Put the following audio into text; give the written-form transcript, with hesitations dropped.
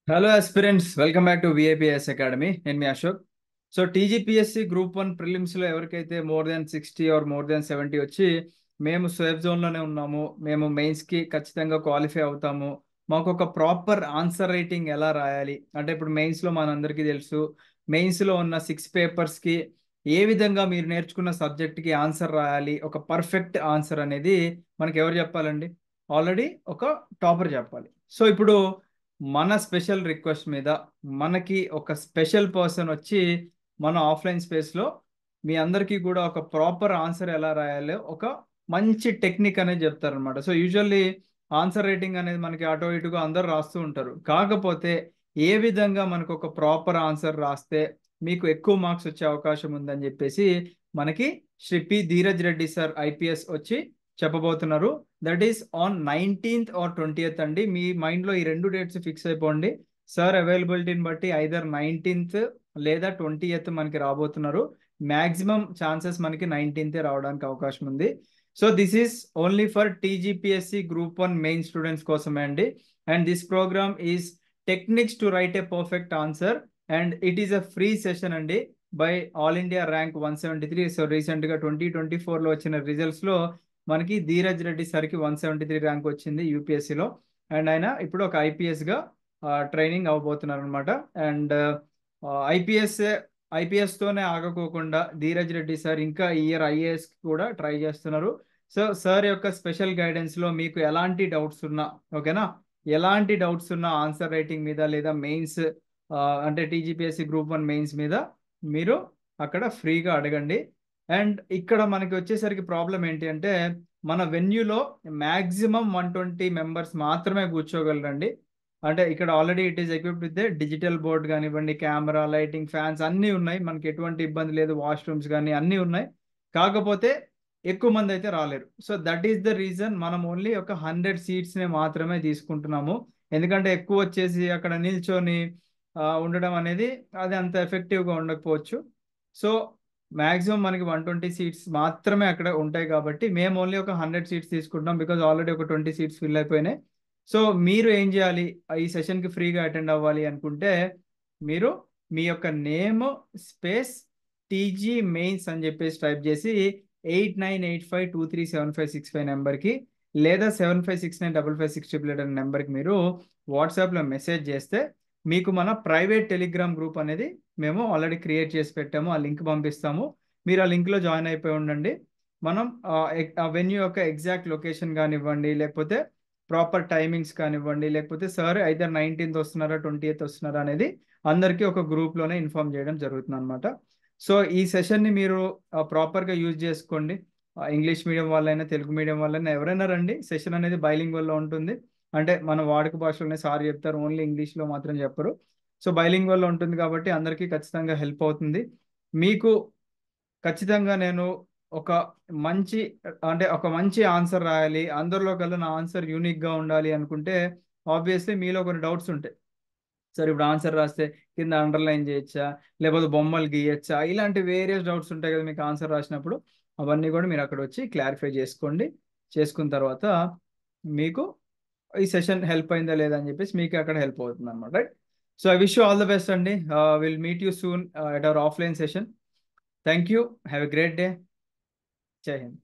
Hello aspirants, welcome back to VIPS academy. నేను మీ Ashok. So TGPSC group 1 ప్రిలిమ్స్లో ఎవరికైతే more than 60 or more than 70 వచ్చి మేము సేఫ్ జోన్లోనే ఉన్నాము, మేము మెయిన్స్కి ఖచ్చితంగా క్వాలిఫై అవుతాము, మాకు ఒక ప్రాపర్ ఆన్సర్ రైటింగ్ ఎలా రాయాలి అంటే, ఇప్పుడు మెయిన్స్లో మనందరికీ తెలుసు, మెయిన్స్లో ఉన్న 6 పేపర్స్కి ఏ విధంగా మీరు నేర్చుకున్న సబ్జెక్ట్కి ఆన్సర్ రాయాలి, ఒక పర్ఫెక్ట్ ఆన్సర్ అనేది మనకి ఎవరు చెప్పాలండి? ఆల్రెడీ ఒక టాపర్ చెప్పాలి. సో ఇప్పుడు మన స్పెషల్ రిక్వెస్ట్ మీద మనకి ఒక స్పెషల్ పర్సన్ వచ్చి మన ఆఫ్లైన్ స్పేస్లో మీ అందరికీ కూడా ఒక ప్రాపర్ ఆన్సర్ ఎలా రాయాలో ఒక మంచి టెక్నిక్ అనేది చెప్తారనమాట. సో యూజువల్లీ ఆన్సర్ రైటింగ్ అనేది మనకి అటో ఇటుగా అందరు రాస్తూ ఉంటారు. కాకపోతే ఏ విధంగా మనకు ఒక ప్రాపర్ ఆన్సర్ రాస్తే మీకు ఎక్కువ మార్క్స్ వచ్చే అవకాశం ఉందని చెప్పేసి మనకి Shri P Dheeraj Reddy sir IPS వచ్చి చెప్పబోతున్నారు. That is on 19th are 20th అండి. మీ మైండ్లో ఈ రెండు డేట్స్ ఫిక్స్ అయిపోండి. సార్ అవైలబిలిటీని బట్టి ఐదర్ 19th లేదా 20th మనకి రాబోతున్నారు. మ్యాక్సిమం ఛాన్సెస్ మనకి 19th రావడానికి అవకాశం ఉంది. So this is only for TGPSC group 1 main students కోసమే అండి. And this program is techniques to write a perfect answer and it is a free session అండి by all India rank 173. So రీసెంట్గా 2024లో వచ్చిన రిజల్ట్స్లో మనకి ధీరజ్ రెడ్డి సార్కి 173 ర్యాంక్ వచ్చింది యూపీఎస్సీలో. And ఆయన ఇప్పుడు ఒక ఐపీఎస్గా ట్రైనింగ్ అవ్వబోతున్నారు అనమాట. అండ్ ఐపీఎస్ ఐపీఎస్తోనే ఆగకోకుండా ధీరజ్ రెడ్డి సార్ ఇంకా ఇయర్ ఐఏఎస్ కూడా ట్రై చేస్తున్నారు. సో సార్ యొక్క స్పెషల్ గైడెన్స్లో మీకు ఎలాంటి డౌట్స్ ఉన్నా, ఓకేనా, ఎలాంటి డౌట్స్ ఉన్నా ఆన్సర్ రైటింగ్ మీద లేదా మెయిన్స్ అంటే టీజీపీఎస్సీ గ్రూప్ 1 మెయిన్స్ మీద మీరు అక్కడ ఫ్రీగా అడగండి. అండ్ ఇక్కడ మనకి వచ్చేసరికి ప్రాబ్లం ఏంటి అంటే, మన వెన్యూలో మ్యాక్సిమం 120 మెంబర్స్ మాత్రమే కూర్చోగలరండి. అంటే ఇక్కడ already it is equipped with digital board కానివ్వండి, కెమెరా, లైటింగ్, ఫ్యాన్స్ అన్నీ ఉన్నాయి, మనకి ఎటువంటి ఇబ్బంది లేదు, వాష్రూమ్స్ కానీ అన్నీ ఉన్నాయి. కాకపోతే ఎక్కువ మంది అయితే రాలేరు. So that is the reason మనం ఓన్లీ ఒక 100 సీట్స్ని మాత్రమే తీసుకుంటున్నాము. ఎందుకంటే ఎక్కువ వచ్చేసి అక్కడ నిల్చొని ఉండడం అనేది అది అంత ఎఫెక్టివ్గా ఉండకపోవచ్చు. సో మ్యాక్సిమం మనకి 120 సీట్స్ మాత్రమే అక్కడ ఉంటాయి కాబట్టి మేము ఓన్లీ ఒక 100 సీట్స్ తీసుకుంటున్నాం, బికాజ్ ఆల్రెడీ ఒక 20 సీట్స్ ఫిల్ అయిపోయినాయి. సో మీరు ఏం చేయాలి, ఈ సెషన్కి ఫ్రీగా అటెండ్ అవ్వాలి అనుకుంటే మీరు మీ యొక్క నేమ్ స్పేస్ టీజీ మెయిన్స్ అని చెప్పేసి టైప్ చేసి 8985237565 నెంబర్కి లేదా 75695568 అనే నెంబర్కి మీరు వాట్సాప్లో మెసేజ్ చేస్తే మీకు మన ప్రైవేట్ టెలిగ్రామ్ గ్రూప్ అనేది మేము ఆల్రెడీ క్రియేట్ చేసి పెట్టాము, ఆ లింక్ పంపిస్తాము. మీరు ఆ లింక్లో జాయిన్ అయిపోయి ఉండండి. మనం ఆ వెన్యూ యొక్క ఎగ్జాక్ట్ లొకేషన్ కానివ్వండి, లేకపోతే ప్రాపర్ టైమింగ్స్ కానివ్వండి, లేకపోతే సార్ ఐదర్ 19th వస్తున్నారా 20th వస్తున్నారా అనేది అందరికీ ఒక గ్రూప్లోనే ఇన్ఫార్మ్ చేయడం జరుగుతుంది అనమాట. సో ఈ సెషన్ని మీరు ప్రాపర్గా యూజ్ చేసుకోండి. ఇంగ్లీష్ మీడియం వాళ్ళైనా తెలుగు మీడియం వాళ్ళైనా ఎవరైనా రండి. సెషన్ అనేది బైలింగ్వల్లో ఉంటుంది. అంటే మన వాడుక భాషలోనే సార్ చెప్తారు, ఓన్లీ ఇంగ్లీష్లో మాత్రం చెప్పరు. సో బైలింగ్వల్లో ఉంటుంది కాబట్టి అందరికీ ఖచ్చితంగా హెల్ప్ అవుతుంది. మీకు ఖచ్చితంగా నేను ఒక మంచి అంటే ఒక మంచి ఆన్సర్ రాయాలి, అందరిలో కల్లా నా ఆన్సర్ యూనిక్గా ఉండాలి అనుకుంటే ఆబ్వియస్లీ మీలో కొన్ని డౌట్స్ ఉంటాయి. సార్ ఇప్పుడు ఆన్సర్ రాస్తే కింద అండర్లైన్ చేయొచ్చా, లేకపోతే బొమ్మలు గీయచ్చా, ఇలాంటి వేరియస్ డౌట్స్ ఉంటాయి కదా మీకు ఆన్సర్ రాసినప్పుడు. అవన్నీ కూడా మీరు అక్కడ వచ్చి క్లారిఫై చేసుకోండి. చేసుకున్న తర్వాత మీకు ఈ సెషన్ హెల్ప్ అయిందా లేదా అని చెప్పేసి మీకు అక్కడ హెల్ప్ అవుతుంది అనమాట, right? So I wish you all the best అండి. Will meet you soon at our offline session. Thank you. Have a great day. Jai Hind.